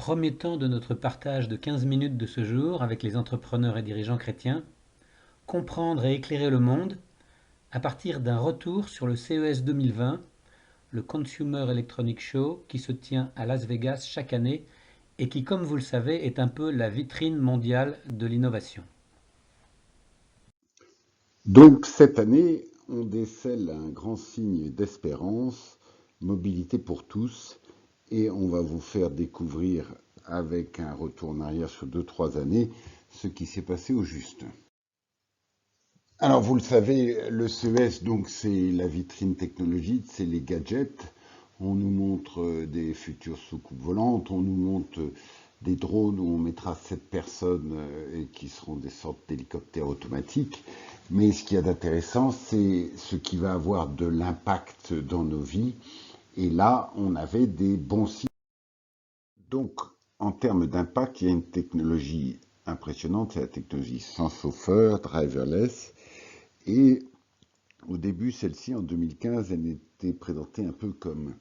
Premier temps de notre partage de 15 minutes de ce jour avec les entrepreneurs et dirigeants chrétiens, comprendre et éclairer le monde à partir d'un retour sur le CES 2020, le Consumer Electronics Show qui se tient à Las Vegas chaque année et qui, comme vous le savez, est un peu la vitrine mondiale de l'innovation. Donc cette année, on décèle un grand signe d'espérance, mobilité pour tous, et on va vous faire découvrir avec un retour en arrière sur 2, 3 années ce qui s'est passé au juste. Alors vous le savez, le CES, donc c'est la vitrine technologique, c'est les gadgets. On nous montre des futures soucoupes volantes, on nous montre des drones où on mettra 7 personnes et qui seront des sortes d'hélicoptères automatiques. Mais ce qu'il y a d'intéressant, c'est ce qui va avoir de l'impact dans nos vies. Et là, on avait des bons signes. Donc, en termes d'impact, il y a une technologie impressionnante, c'est la technologie sans chauffeur, driverless. Et au début, celle-ci, en 2015, elle était présentée un peu comme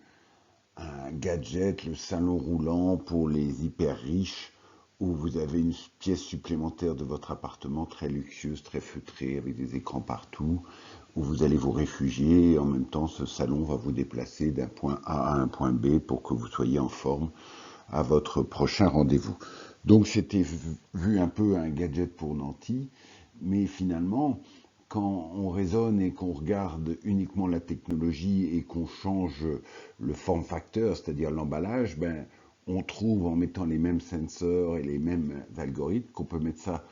un gadget, le salon roulant pour les hyper riches, où vous avez une pièce supplémentaire de votre appartement très luxueuse, très feutrée, avec des écrans partout, où vous allez vous réfugier, et en même temps, ce salon va vous déplacer d'un point A à un point B pour que vous soyez en forme à votre prochain rendez-vous. Donc c'était vu un peu un gadget pour nantis, mais finalement, quand on raisonne et qu'on regarde uniquement la technologie et qu'on change le form factor, c'est-à-dire l'emballage, ben, on trouve en mettant les mêmes sensors et les mêmes algorithmes qu'on peut mettre ça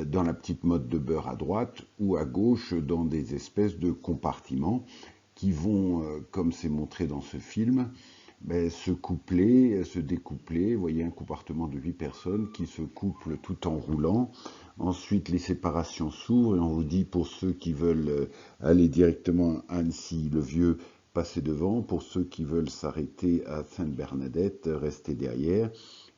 dans la petite mode de beurre à droite ou à gauche dans des espèces de compartiments qui vont, comme c'est montré dans ce film, ben, se coupler, se découpler. Vous voyez un compartiment de 8 personnes qui se couplent tout en roulant. Ensuite, les séparations s'ouvrent et on vous dit pour ceux qui veulent aller directement à Annecy-le-Vieux, passez devant. Pour ceux qui veulent s'arrêter à Sainte-Bernadette, restez derrière.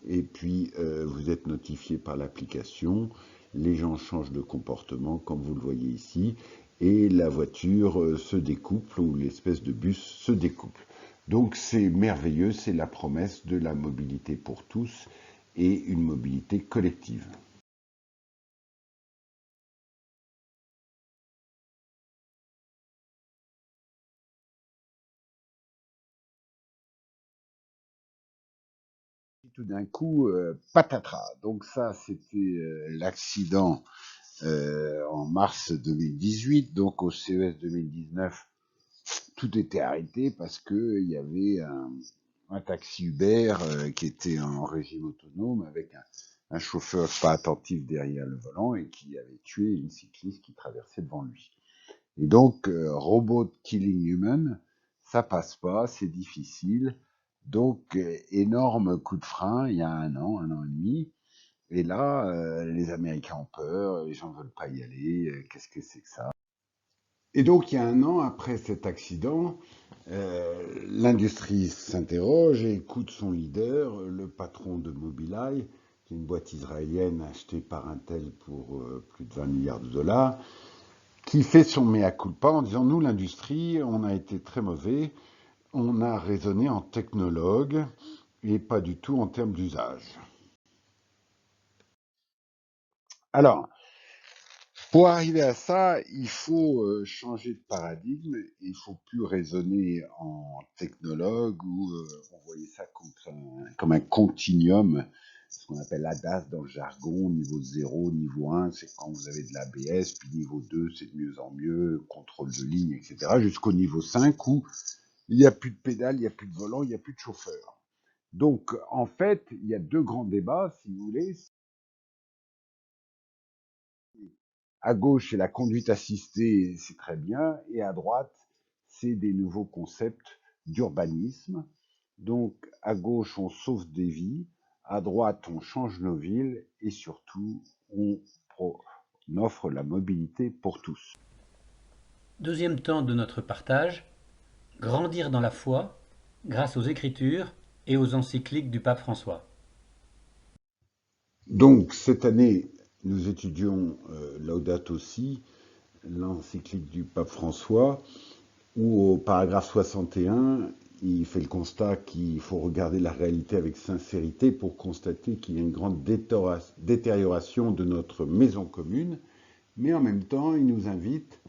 Et puis, vous êtes notifié par l'application. Les gens changent de comportement, comme vous le voyez ici. Et la voiture se découple ou l'espèce de bus se découple. Donc c'est merveilleux, c'est la promesse de la mobilité pour tous et une mobilité collective. Tout d'un coup, patatras. Donc ça, c'était l'accident en mars 2018. Donc au CES 2019, tout était arrêté parce que il y avait un taxi Uber qui était en régime autonome avec un chauffeur pas attentif derrière le volant et qui avait tué une cycliste qui traversait devant lui. Et donc, Robot Killing Human, ça passe pas, c'est difficile. Donc, énorme coup de frein il y a un an et demi. Et là, les Américains ont peur, les gens veulent pas y aller. Qu'est-ce que c'est que ça? Et donc, il y a un an après cet accident, l'industrie s'interroge et écoute son leader, le patron de Mobileye, qui est une boîte israélienne achetée par Intel pour plus de 20 milliards de dollars, qui fait son mea culpa en disant nous, l'industrie, on a été très mauvais, on a raisonné en technologue et pas du tout en termes d'usage. Alors, pour arriver à ça, il faut changer de paradigme, il faut plus raisonner en technologue ou on voyait ça comme un continuum, ce qu'on appelle l'ADAS dans le jargon, niveau 0, niveau 1, c'est quand vous avez de l'ABS, puis niveau 2, c'est de mieux en mieux, contrôle de ligne, etc., jusqu'au niveau 5 où il n'y a plus de pédale, il n'y a plus de volant, il n'y a plus de chauffeur. Donc, en fait, il y a deux grands débats, si vous voulez. À gauche, c'est la conduite assistée, c'est très bien, et à droite, c'est des nouveaux concepts d'urbanisme. Donc, à gauche, on sauve des vies, à droite, on change nos villes, et surtout, on offre la mobilité pour tous. Deuxième temps de notre partage, grandir dans la foi grâce aux Écritures et aux encycliques du pape François. Donc, cette année, nous étudions Laudato Si, l'encyclique du pape François, où au paragraphe 61, il fait le constat qu'il faut regarder la réalité avec sincérité pour constater qu'il y a une grande détérioration de notre maison commune, mais en même temps, il nous invite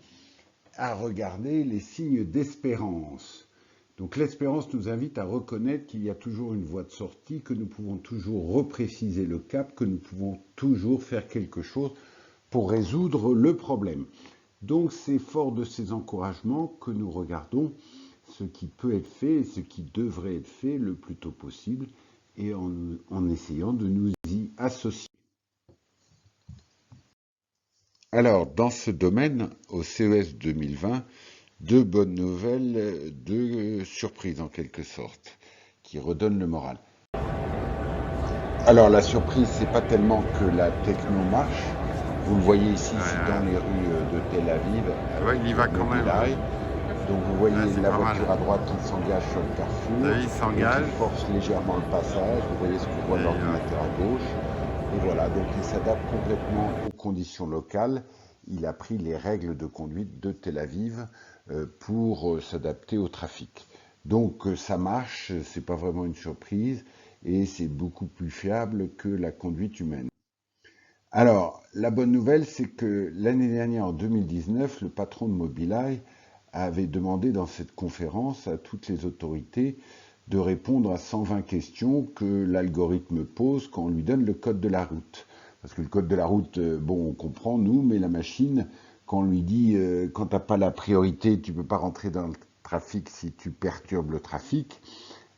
à regarder les signes d'espérance. Donc l'espérance nous invite à reconnaître qu'il y a toujours une voie de sortie, que nous pouvons toujours repréciser le cap, que nous pouvons toujours faire quelque chose pour résoudre le problème. Donc c'est fort de ces encouragements que nous regardons ce qui peut être fait et ce qui devrait être fait le plus tôt possible et en essayant de nous y associer. Alors, dans ce domaine, au CES 2020, deux bonnes nouvelles, deux surprises en quelque sorte, qui redonnent le moral. Alors, la surprise, c'est pas tellement que la techno marche. Vous le voyez ici, c'est dans les rues de Tel Aviv. Ouais, il y va quand même. Donc vous voyez la voiture mal. à droite qui s'engage sur le carrefour, Il s'engage. qui force légèrement le passage. Vous voyez ce que voit l'ordinateur à gauche. Et voilà, donc il s'adapte complètement aux conditions locales. Il a pris les règles de conduite de Tel Aviv pour s'adapter au trafic. Donc ça marche, c'est pas vraiment une surprise et c'est beaucoup plus fiable que la conduite humaine. Alors, la bonne nouvelle, c'est que l'année dernière, en 2019, le patron de Mobileye avait demandé dans cette conférence à toutes les autorités de répondre à 120 questions que l'algorithme pose quand on lui donne le code de la route. Parce que le code de la route, bon, on comprend, nous, mais la machine, quand on lui dit quand t'as pas la priorité, tu peux pas rentrer dans le trafic si tu perturbes le trafic.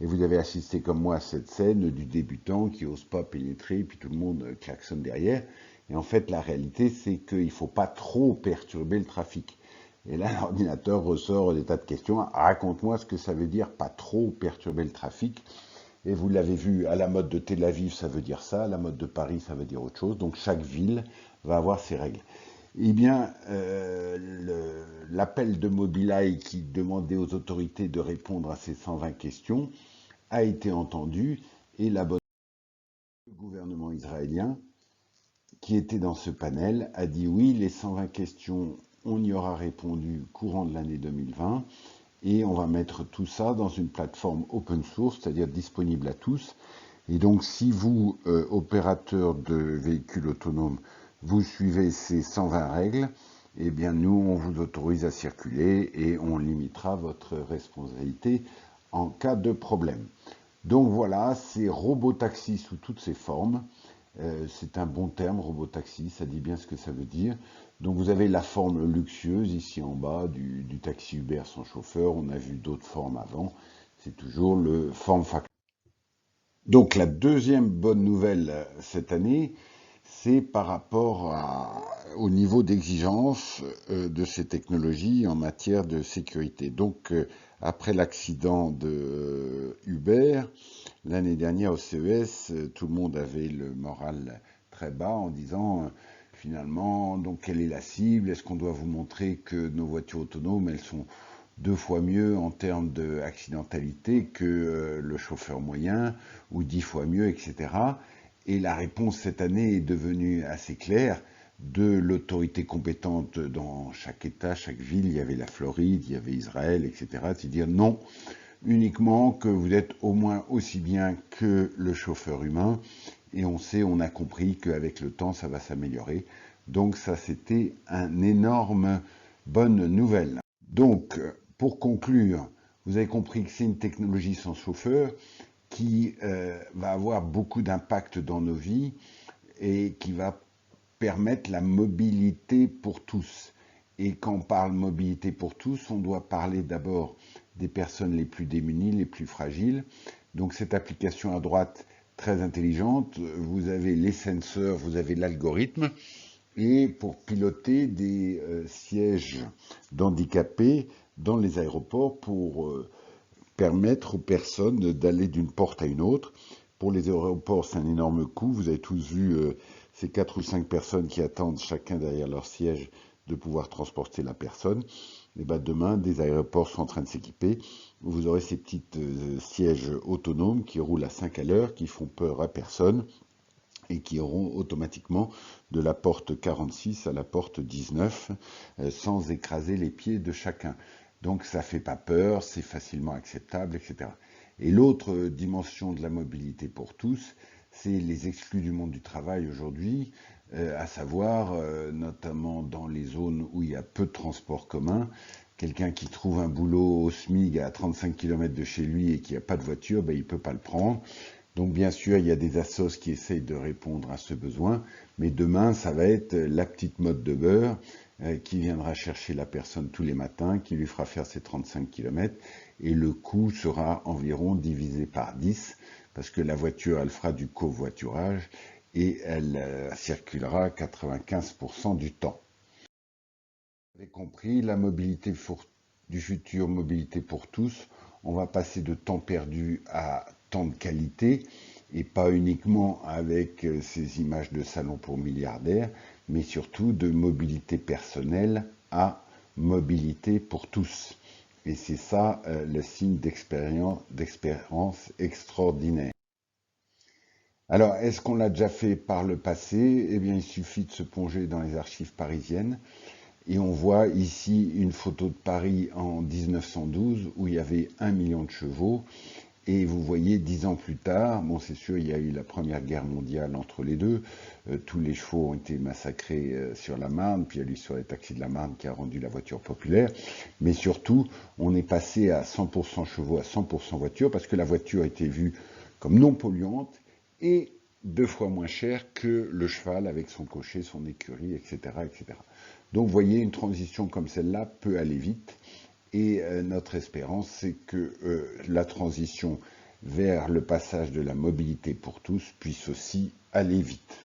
Et vous avez assisté comme moi à cette scène du débutant qui n'ose pas pénétrer, puis tout le monde klaxonne derrière. Et en fait, la réalité, c'est qu'il ne faut pas trop perturber le trafic. Et là, l'ordinateur ressort des tas de questions. Raconte-moi ce que ça veut dire pas trop perturber le trafic. Et vous l'avez vu, à la mode de Tel Aviv, ça veut dire ça. À la mode de Paris, ça veut dire autre chose. Donc chaque ville va avoir ses règles. Eh bien, l'appel de Mobileye qui demandait aux autorités de répondre à ces 120 questions a été entendu et le gouvernement israélien qui était dans ce panel a dit oui, les 120 questions, on y aura répondu courant de l'année 2020 et on va mettre tout ça dans une plateforme open source, c'est-à-dire disponible à tous. Et donc si vous, opérateur de véhicules autonomes, vous suivez ces 120 règles, eh bien nous, on vous autorise à circuler et on limitera votre responsabilité en cas de problème. Donc voilà, c'est robotaxi sous toutes ses formes. C'est un bon terme, robotaxi, ça dit bien ce que ça veut dire. Donc vous avez la forme luxueuse ici en bas du taxi Uber sans chauffeur. On a vu d'autres formes avant. C'est toujours le form factor. Donc la deuxième bonne nouvelle cette année, c'est par rapport au niveau d'exigence de ces technologies en matière de sécurité. Donc après l'accident de Uber, l'année dernière au CES, tout le monde avait le moral très bas en disant finalement, donc quelle est la cible? Est-ce qu'on doit vous montrer que nos voitures autonomes, elles sont 2 fois mieux en termes d'accidentalité que le chauffeur moyen, ou 10 fois mieux, etc. Et la réponse cette année est devenue assez claire de l'autorité compétente dans chaque État, chaque ville. Il y avait la Floride, il y avait Israël, etc. C'est dire non, uniquement que vous êtes au moins aussi bien que le chauffeur humain. Et on a compris qu'avec le temps, ça va s'améliorer. Donc ça, c'était une énorme bonne nouvelle. Donc, pour conclure, vous avez compris que c'est une technologie sans chauffeur qui va avoir beaucoup d'impact dans nos vies et qui va permettre la mobilité pour tous. Et quand on parle mobilité pour tous, on doit parler d'abord des personnes les plus démunies, les plus fragiles. Donc cette application à droite, très intelligente, vous avez les senseurs, vous avez l'algorithme, et pour piloter des sièges d'handicapés dans les aéroports pour permettre aux personnes d'aller d'une porte à une autre. Pour les aéroports, c'est un énorme coût. Vous avez tous vu ces 4 ou 5 personnes qui attendent chacun derrière leur siège de pouvoir transporter la personne. Et ben demain, des aéroports sont en train de s'équiper. Vous aurez ces petits sièges autonomes qui roulent à 5 à l'heure, qui font peur à personne et qui auront automatiquement de la porte 46 à la porte 19 sans écraser les pieds de chacun. Donc ça fait pas peur, c'est facilement acceptable, etc. Et l'autre dimension de la mobilité pour tous, c'est les exclus du monde du travail aujourd'hui, à savoir notamment dans les zones où il y a peu de transports communs. Quelqu'un qui trouve un boulot au SMIC à 35 km de chez lui et qui n'a pas de voiture, ben, il ne peut pas le prendre. Donc bien sûr, il y a des assos qui essayent de répondre à ce besoin, mais demain, ça va être la petite mode de beurre qui viendra chercher la personne tous les matins, qui lui fera faire ses 35 km, et le coût sera environ divisé par 10, parce que la voiture, elle fera du covoiturage, et elle circulera 95% du temps. Vous avez compris, la mobilité du futur, mobilité pour tous, on va passer de temps perdu à temps de qualité, et pas uniquement avec ces images de salon pour milliardaires, mais surtout de mobilité personnelle à mobilité pour tous. Et c'est ça le signe d'expérience extraordinaire. Alors, est-ce qu'on l'a déjà fait par le passé? Eh bien, il suffit de se plonger dans les archives parisiennes. Et on voit ici une photo de Paris en 1912 où il y avait 1 million de chevaux. Et vous voyez, 10 ans plus tard, bon c'est sûr, il y a eu la Première Guerre mondiale entre les deux. Tous les chevaux ont été massacrés sur la Marne, puis il y a l'histoire des taxis de la Marne qui a rendu la voiture populaire. Mais surtout, on est passé à 100% chevaux, à 100% voiture, parce que la voiture était vue comme non polluante et 2 fois moins cher que le cheval avec son cocher, son écurie, etc., etc. Donc vous voyez, une transition comme celle-là peut aller vite. Et notre espérance, c'est que la transition vers le passage de la mobilité pour tous puisse aussi aller vite.